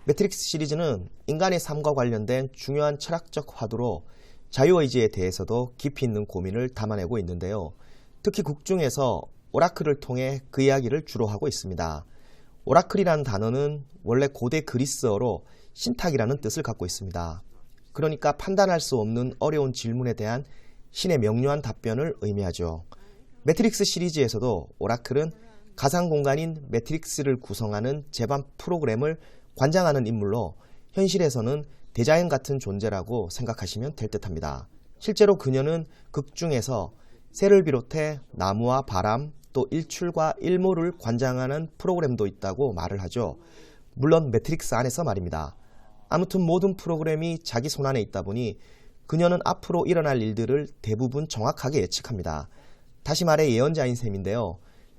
매트릭스 시리즈는 인간의 삶과 관련된 중요한 철학적 화두로 자유의지에 대해서도 깊이 있는 고민을 담아내고 있는데요. 특히 극 중에서 오라클을 통해 그 이야기를 주로 하고 있습니다. 오라클이라는 단어는 원래 고대 그리스어로 신탁이라는 뜻을 갖고 있습니다. 그러니까 판단할 수 없는 어려운 질문에 대한 신의 명료한 답변을 의미하죠. 매트릭스 시리즈에서도 오라클은 가상공간인 매트릭스를 구성하는 제반 프로그램을 관장하는 인물로 현실에서는 대자연 같은 존재라고 생각하시면 될 듯합니다. 실제로 그녀는 극 중에서 새를 비롯해 나무와 바람, 또 일출과 일몰을 관장하는 프로그램도 있다고 말을 하죠. 물론 매트릭스 안에서 말입니다. 아무튼 모든 프로그램이 자기 손안에 있다 보니 그녀는 앞으로 일어날 일들을 대부분 정확하게 예측합니다. 다시 말해 예언자인 셈인데요.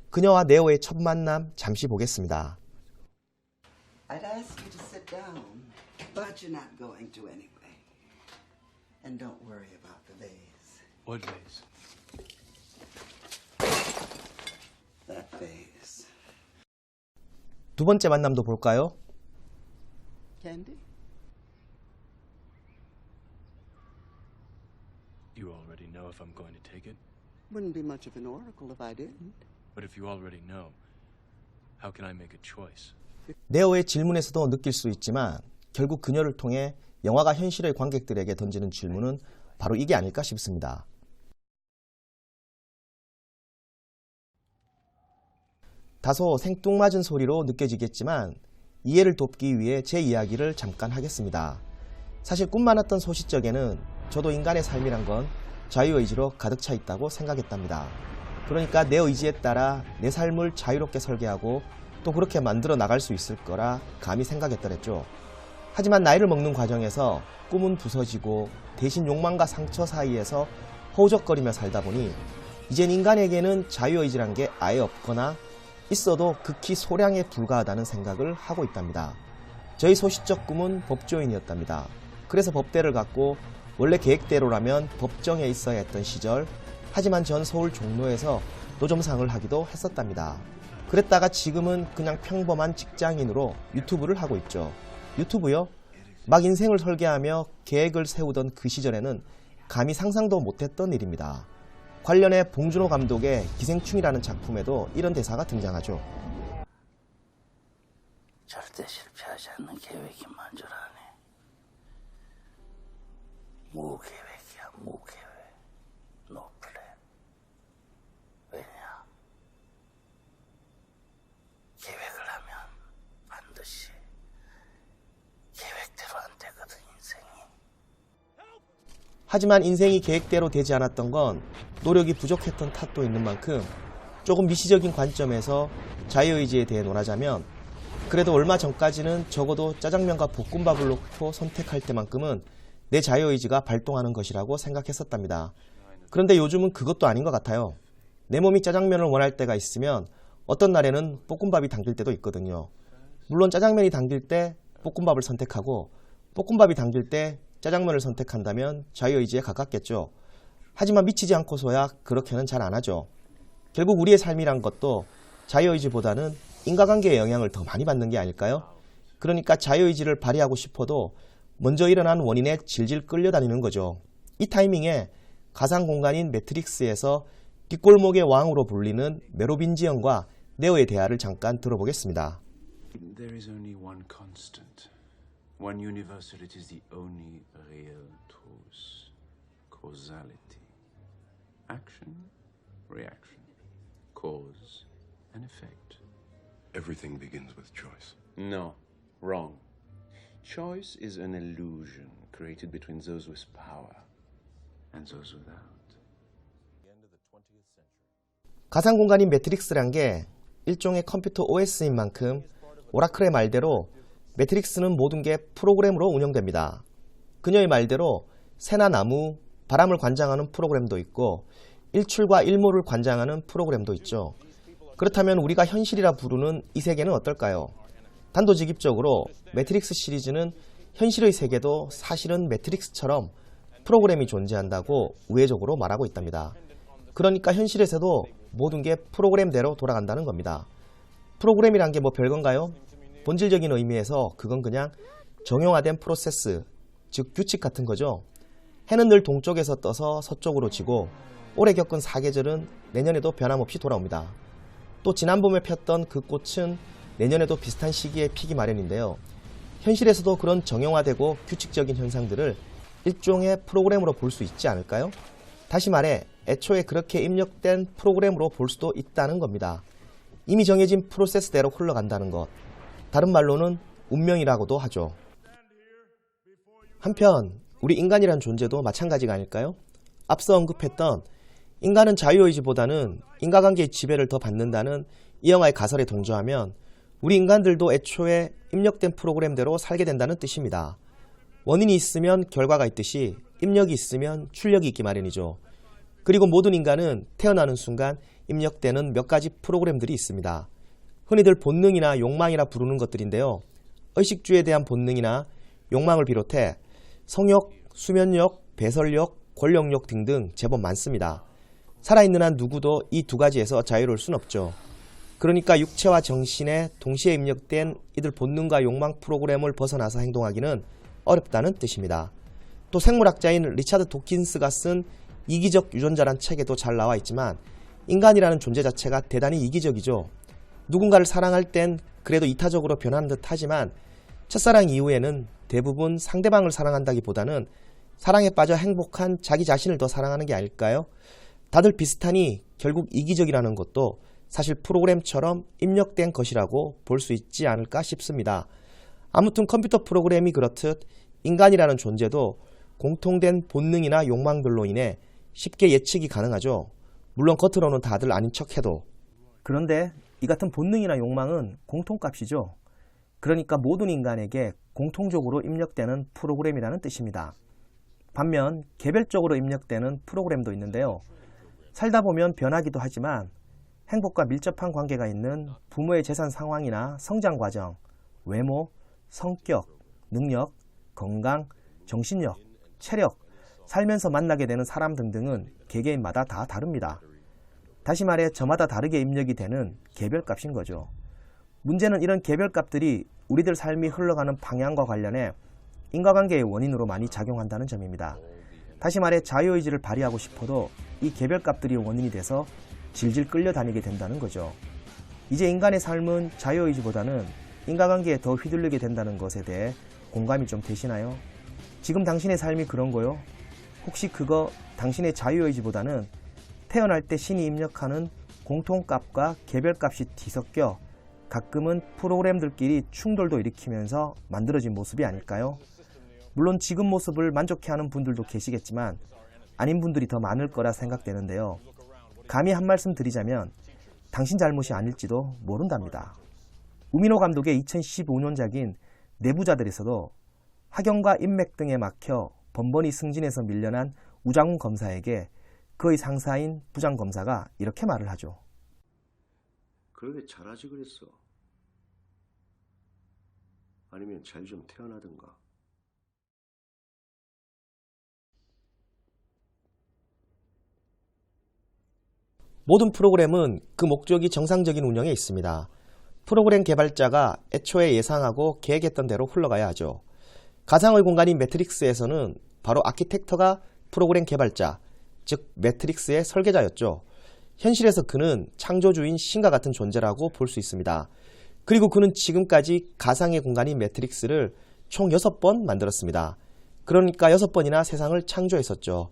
그녀와 네오의 첫 만남 잠시 보겠습니다. I'd ask you to sit down, but you're not going to anyway. And don't worry about the vase. What vase? That vase. 두 번째 만남도 볼까요? Candy? You already know if I'm going to take it? Wouldn't be much of an oracle if I didn't. But if you already know, how can I make a choice? 네오의 질문에서도 느낄 수 있지만 결국 그녀를 통해 영화가 현실의 관객들에게 던지는 질문은 바로 이게 아닐까 싶습니다. 다소 생뚱맞은 소리로 느껴지겠지만 이해를 돕기 위해 제 이야기를 잠깐 하겠습니다. 사실 꿈 많았던 소시적에는 저도 인간의 삶이란 건 자유의지로 가득 차 있다고 생각했답니다. 그러니까 내 의지에 따라 내 삶을 자유롭게 설계하고 또 그렇게 만들어 나갈 수 있을 거라 감히 생각했더랬죠. 하지만 나이를 먹는 과정에서 꿈은 부서지고 대신 욕망과 상처 사이에서 허우적거리며 살다 보니 이젠 인간에게는 자유의지란 게 아예 없거나 있어도 극히 소량에 불과하다는 생각을 하고 있답니다. 저희 소시적 꿈은 법조인이었답니다. 그래서 법대를 갖고 원래 계획대로라면 법정에 있어야 했던 시절, 하지만 전 서울 종로에서 노점상을 하기도 했었답니다. 그랬다가 지금은 그냥 평범한 직장인으로 유튜브를 하고 있죠. 유튜브요? 막 인생을 설계하며 계획을 세우던 그 시절에는 감히 상상도 못했던 일입니다. 관련해 봉준호 감독의 기생충이라는 작품에도 이런 대사가 등장하죠. 절대 실패하지 않는 계획이 만조라네. 무계획이야, 무계획. 노 플랜. 왜냐? 계획을 하면 반드시 계획대로 안 되거든, 인생이. 하지만 인생이 계획대로 되지 않았던 건 노력이 부족했던 탓도 있는 만큼 조금 미시적인 관점에서 자유의지에 대해 논하자면 그래도 얼마 전까지는 적어도 짜장면과 볶음밥을 놓고 선택할 때만큼은 내 자유의지가 발동하는 것이라고 생각했었답니다. 그런데 요즘은 그것도 아닌 것 같아요. 내 몸이 짜장면을 원할 때가 있으면 어떤 날에는 볶음밥이 당길 때도 있거든요. 물론 짜장면이 당길 때 볶음밥을 선택하고 볶음밥이 당길 때 짜장면을 선택한다면 자유의지에 가깝겠죠. 하지만 미치지 않고서야 그렇게는 잘 안 하죠. 결국 우리의 삶이란 것도 자유의지보다는 인과관계의 영향을 더 많이 받는 게 아닐까요? 그러니까 자유의지를 발휘하고 싶어도 먼저 일어난 원인에 질질 끌려다니는 거죠. 이 타이밍에 가상공간인 매트릭스에서 뒷골목의 왕으로 불리는 메로빈지 형과 네오의 대화를 잠깐 들어보겠습니다. There is only one constant, one universal. It is the only real truth. Causality. Action, reaction, cause and effect. Everything begins with choice. No, wrong. Choice is an illusion created between those with power and those without. 가상공간인 매트릭스란 게 일종의 컴퓨터 OS인 만큼 오라클의 말대로 매트릭스는 모든 게 프로그램으로 운영됩니다. 그녀의 말대로 새나 나무, 바람을 관장하는 프로그램도 있고 일출과 일몰을 관장하는 프로그램도 있죠. 그렇다면 우리가 현실이라 부르는 이 세계는 어떨까요? 단도직입적으로 매트릭스 시리즈는 현실의 세계도 사실은 매트릭스처럼 프로그램이 존재한다고 우회적으로 말하고 있답니다. 그러니까 현실에서도 모든 게 프로그램대로 돌아간다는 겁니다. 프로그램이란 게 뭐 별건가요? 본질적인 의미에서 그건 그냥 정형화된 프로세스, 즉 규칙 같은 거죠. 해는 늘 동쪽에서 떠서 서쪽으로 지고 올해 겪은 사계절은 내년에도 변함없이 돌아옵니다. 또 지난 봄에 폈던 그 꽃은 내년에도 비슷한 시기에 피기 마련인데요. 현실에서도 그런 정형화되고 규칙적인 현상들을 일종의 프로그램으로 볼 수 있지 않을까요? 다시 말해 애초에 그렇게 입력된 프로그램으로 볼 수도 있다는 겁니다. 이미 정해진 프로세스대로 흘러간다는 것. 다른 말로는 운명이라고도 하죠. 한편 우리 인간이란 존재도 마찬가지가 아닐까요? 앞서 언급했던 인간은 자유의지보다는 인과관계의 지배를 더 받는다는 이 영화의 가설에 동조하면 우리 인간들도 애초에 입력된 프로그램대로 살게 된다는 뜻입니다. 원인이 있으면 결과가 있듯이 입력이 있으면 출력이 있기 마련이죠. 그리고 모든 인간은 태어나는 순간 입력되는 몇 가지 프로그램들이 있습니다. 흔히들 본능이나 욕망이라 부르는 것들인데요. 의식주에 대한 본능이나 욕망을 비롯해 성욕, 수면욕, 배설욕, 권력욕 등등 제법 많습니다. 살아있는 한 누구도 이 두 가지에서 자유로울 순 없죠. 그러니까 육체와 정신에 동시에 입력된 이들 본능과 욕망 프로그램을 벗어나서 행동하기는 어렵다는 뜻입니다. 또 생물학자인 리차드 도킨스가 쓴 이기적 유전자란 책에도 잘 나와 있지만 인간이라는 존재 자체가 대단히 이기적이죠. 누군가를 사랑할 땐 그래도 이타적으로 변하는 듯 하지만 첫사랑 이후에는 대부분 상대방을 사랑한다기보다는 사랑에 빠져 행복한 자기 자신을 더 사랑하는 게 아닐까요? 다들 비슷하니 결국 이기적이라는 것도 사실 프로그램처럼 입력된 것이라고 볼 수 있지 않을까 싶습니다. 아무튼 컴퓨터 프로그램이 그렇듯 인간이라는 존재도 공통된 본능이나 욕망들로 인해 쉽게 예측이 가능하죠. 물론 겉으로는 다들 아닌 척해도. 그런데 이 같은 본능이나 욕망은 공통값이죠. 그러니까 모든 인간에게 공통적으로 입력되는 프로그램이라는 뜻입니다. 반면 개별적으로 입력되는 프로그램도 있는데요. 살다 보면 변하기도 하지만 행복과 밀접한 관계가 있는 부모의 재산 상황이나 성장 과정, 외모, 성격, 능력, 건강, 정신력, 체력, 살면서 만나게 되는 사람 등등은 개개인마다 다 다릅니다. 다시 말해 저마다 다르게 입력이 되는 개별값인 거죠. 문제는 이런 개별값들이 우리들 삶이 흘러가는 방향과 관련해 인과관계의 원인으로 많이 작용한다는 점입니다. 다시 말해 자유의지를 발휘하고 싶어도 이 개별값들이 원인이 돼서 질질 끌려다니게 된다는 거죠. 이제 인간의 삶은 자유의지보다는 인과관계에 더 휘둘리게 된다는 것에 대해 공감이 좀 되시나요? 지금 당신의 삶이 그런 거요? 혹시 그거 당신의 자유의지보다는 태어날 때 신이 입력하는 공통값과 개별값이 뒤섞여 가끔은 프로그램들끼리 충돌도 일으키면서 만들어진 모습이 아닐까요? 물론 지금 모습을 만족해하는 분들도 계시겠지만 아닌 분들이 더 많을 거라 생각되는데요. 감히 한 말씀 드리자면 당신 잘못이 아닐지도 모른답니다. 우민호 감독의 2015년작인 내부자들에서도 학연과 인맥 등에 막혀 번번이 승진해서 밀려난 우장훈 검사에게 그의 상사인 부장검사가 이렇게 말을 하죠. 그러게 잘하지 그랬어. 아니면 잘 좀 태어나든가. 모든 프로그램은 그 목적이 정상적인 운영에 있습니다. 프로그램 개발자가 애초에 예상하고 계획했던 대로 흘러가야 하죠. 가상의 공간인 매트릭스에서는 바로 아키텍터가 프로그램 개발자, 즉 매트릭스의 설계자였죠. 현실에서 그는 창조주인 신과 같은 존재라고 볼 수 있습니다. 그리고 그는 지금까지 가상의 공간인 매트릭스를 총 6번 만들었습니다. 그러니까 6번이나 세상을 창조했었죠.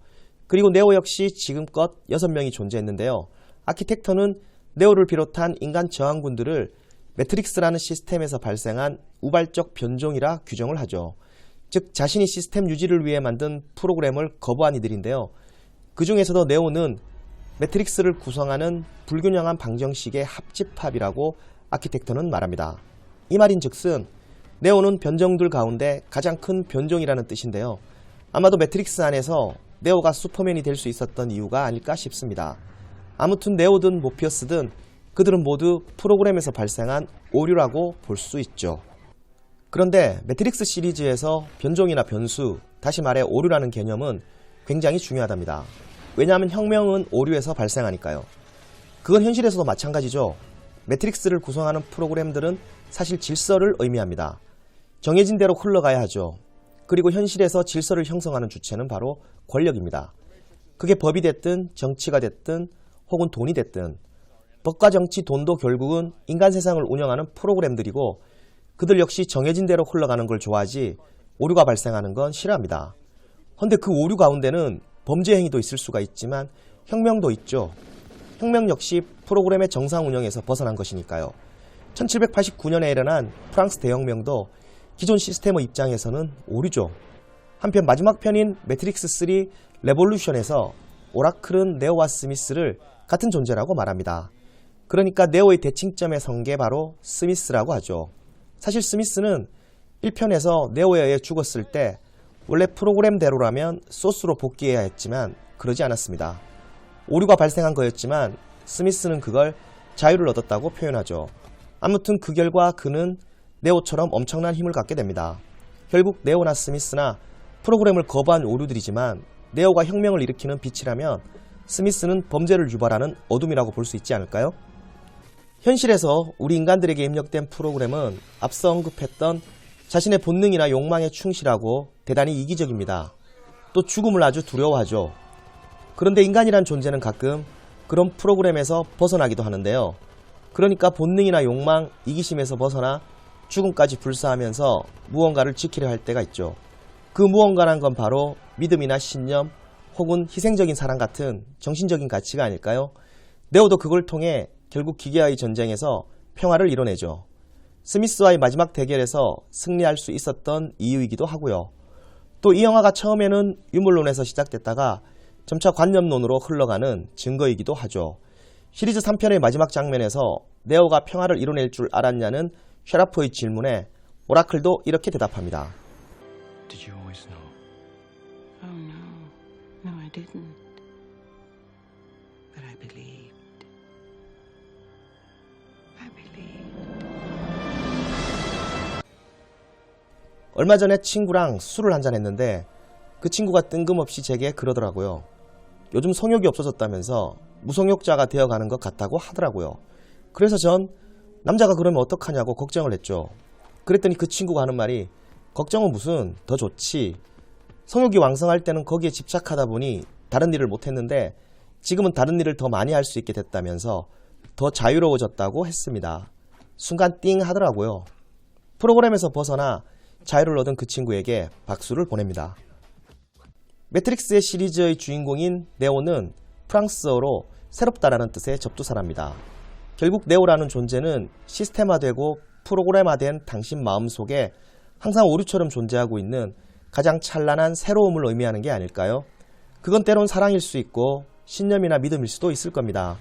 그리고 네오 역시 지금껏 6명이 존재했는데요. 아키텍터는 네오를 비롯한 인간 저항군들을 매트릭스라는 시스템에서 발생한 우발적 변종이라 규정을 하죠. 즉 자신이 시스템 유지를 위해 만든 프로그램을 거부한 이들인데요. 그 중에서도 네오는 매트릭스를 구성하는 불균형한 방정식의 합집합이라고 아키텍터는 말합니다. 이 말인즉슨 네오는 변종들 가운데 가장 큰 변종이라는 뜻인데요. 아마도 매트릭스 안에서 네오가 슈퍼맨이 될 수 있었던 이유가 아닐까 싶습니다. 아무튼 네오든 모피어스든 그들은 모두 프로그램에서 발생한 오류라고 볼 수 있죠. 그런데 매트릭스 시리즈에서 변종이나 변수, 다시 말해 오류라는 개념은 굉장히 중요하답니다. 왜냐하면 혁명은 오류에서 발생하니까요. 그건 현실에서도 마찬가지죠. 매트릭스를 구성하는 프로그램들은 사실 질서를 의미합니다. 정해진 대로 흘러가야 하죠. 그리고 현실에서 질서를 형성하는 주체는 바로 권력입니다. 그게 법이 됐든 정치가 됐든 혹은 돈이 됐든 법과 정치, 돈도 결국은 인간 세상을 운영하는 프로그램들이고 그들 역시 정해진 대로 흘러가는 걸 좋아하지 오류가 발생하는 건 싫어합니다. 그런데 그 오류 가운데는 범죄 행위도 있을 수가 있지만 혁명도 있죠. 혁명 역시 프로그램의 정상 운영에서 벗어난 것이니까요. 1789년에 일어난 프랑스 대혁명도 기존 시스템의 입장에서는 오류죠. 한편 마지막 편인 매트릭스 3 레볼루션에서 오라클은 네오와 스미스를 같은 존재라고 말합니다. 그러니까 네오의 대칭점에 선 게 바로 스미스라고 하죠. 사실 스미스는 1편에서 네오에 의해 죽었을 때 원래 프로그램대로라면 소스로 복귀해야 했지만 그러지 않았습니다. 오류가 발생한 거였지만 스미스는 그걸 자유를 얻었다고 표현하죠. 아무튼 그 결과 그는 네오처럼 엄청난 힘을 갖게 됩니다. 결국 네오나 스미스나 프로그램을 거부한 오류들이지만 네오가 혁명을 일으키는 빛이라면 스미스는 범죄를 유발하는 어둠이라고 볼 수 있지 않을까요? 현실에서 우리 인간들에게 입력된 프로그램은 앞서 언급했던 자신의 본능이나 욕망에 충실하고 대단히 이기적입니다. 또 죽음을 아주 두려워하죠. 그런데 인간이란 존재는 가끔 그런 프로그램에서 벗어나기도 하는데요. 그러니까 본능이나 욕망, 이기심에서 벗어나 죽음까지 불사하면서 무언가를 지키려 할 때가 있죠. 그 무언가란 건 바로 믿음이나 신념 혹은 희생적인 사랑 같은 정신적인 가치가 아닐까요? 네오도 그걸 통해 결국 기계와의 전쟁에서 평화를 이뤄내죠. 스미스와의 마지막 대결에서 승리할 수 있었던 이유이기도 하고요. 또 이 영화가 처음에는 유물론에서 시작됐다가 점차 관념론으로 흘러가는 증거이기도 하죠. 시리즈 3편의 마지막 장면에서 네오가 평화를 이뤄낼 줄 알았냐는 셰라프의 질문에 오라클도 이렇게 대답합니다. Did you always know? Oh, no. No, I didn't. But I believed. I believed. 얼마 전에 친구랑 술을 한잔 했는데 그 친구가 뜬금없이 제게 그러더라고요. 요즘 성욕이 없어졌다면서 무성욕자가 되어가는 것 같다고 하더라고요. 그래서 전 남자가 그러면 어떡하냐고 걱정을 했죠. 그랬더니 그 친구가 하는 말이 걱정은 무슨, 더 좋지. 성욕이 왕성할 때는 거기에 집착하다 보니 다른 일을 못했는데 지금은 다른 일을 더 많이 할 수 있게 됐다면서 더 자유로워졌다고 했습니다. 순간 띵 하더라고요. 프로그램에서 벗어나 자유를 얻은 그 친구에게 박수를 보냅니다. 매트릭스의 시리즈의 주인공인 네오는 프랑스어로 새롭다라는 뜻의 접두사랍니다. 결국 네오라는 존재는 시스템화되고 프로그램화된 당신 마음속에 항상 오류처럼 존재하고 있는 가장 찬란한 새로움을 의미하는 게 아닐까요? 그건 때론 사랑일 수 있고 신념이나 믿음일 수도 있을 겁니다.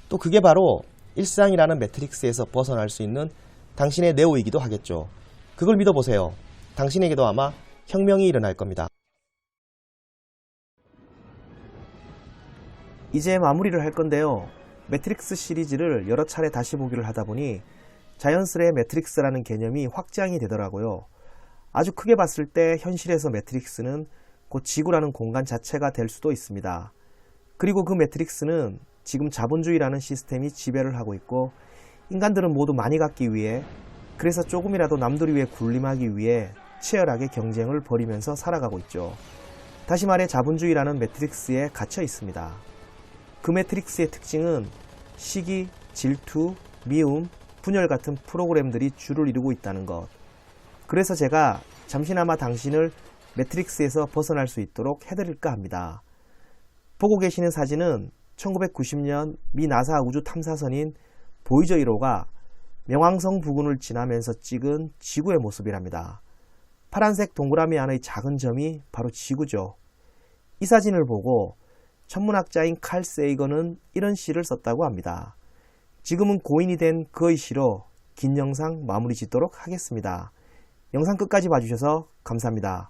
또 그게 바로 일상이라는 매트릭스에서 벗어날 수 있는 당신의 네오이기도 하겠죠. 그걸 믿어보세요. 당신에게도 아마 혁명이 일어날 겁니다. 이제 마무리를 할 건데요. 매트릭스 시리즈를 여러 차례 다시 보기를 하다 보니 자연스레 매트릭스라는 개념이 확장이 되더라고요. 아주 크게 봤을 때 현실에서 매트릭스는 곧 지구라는 공간 자체가 될 수도 있습니다. 그리고 그 매트릭스는 지금 자본주의라는 시스템이 지배를 하고 있고 인간들은 모두 많이 갖기 위해 그래서 조금이라도 남들 위해 군림하기 위해 치열하게 경쟁을 벌이면서 살아가고 있죠. 다시 말해 자본주의라는 매트릭스에 갇혀 있습니다. 그 매트릭스의 특징은 시기, 질투, 미움, 분열 같은 프로그램들이 주를 이루고 있다는 것. 그래서 제가 잠시나마 당신을 매트릭스에서 벗어날 수 있도록 해드릴까 합니다. 보고 계시는 사진은 1990년 미 나사 우주 탐사선인 보이저 1호가 명왕성 부근을 지나면서 찍은 지구의 모습이랍니다. 파란색 동그라미 안의 작은 점이 바로 지구죠. 이 사진을 보고 천문학자인 칼 세이건은 이런 시를 썼다고 합니다. 지금은 고인이 된 그의 시로 긴 영상 마무리 짓도록 하겠습니다. 영상 끝까지 봐주셔서 감사합니다.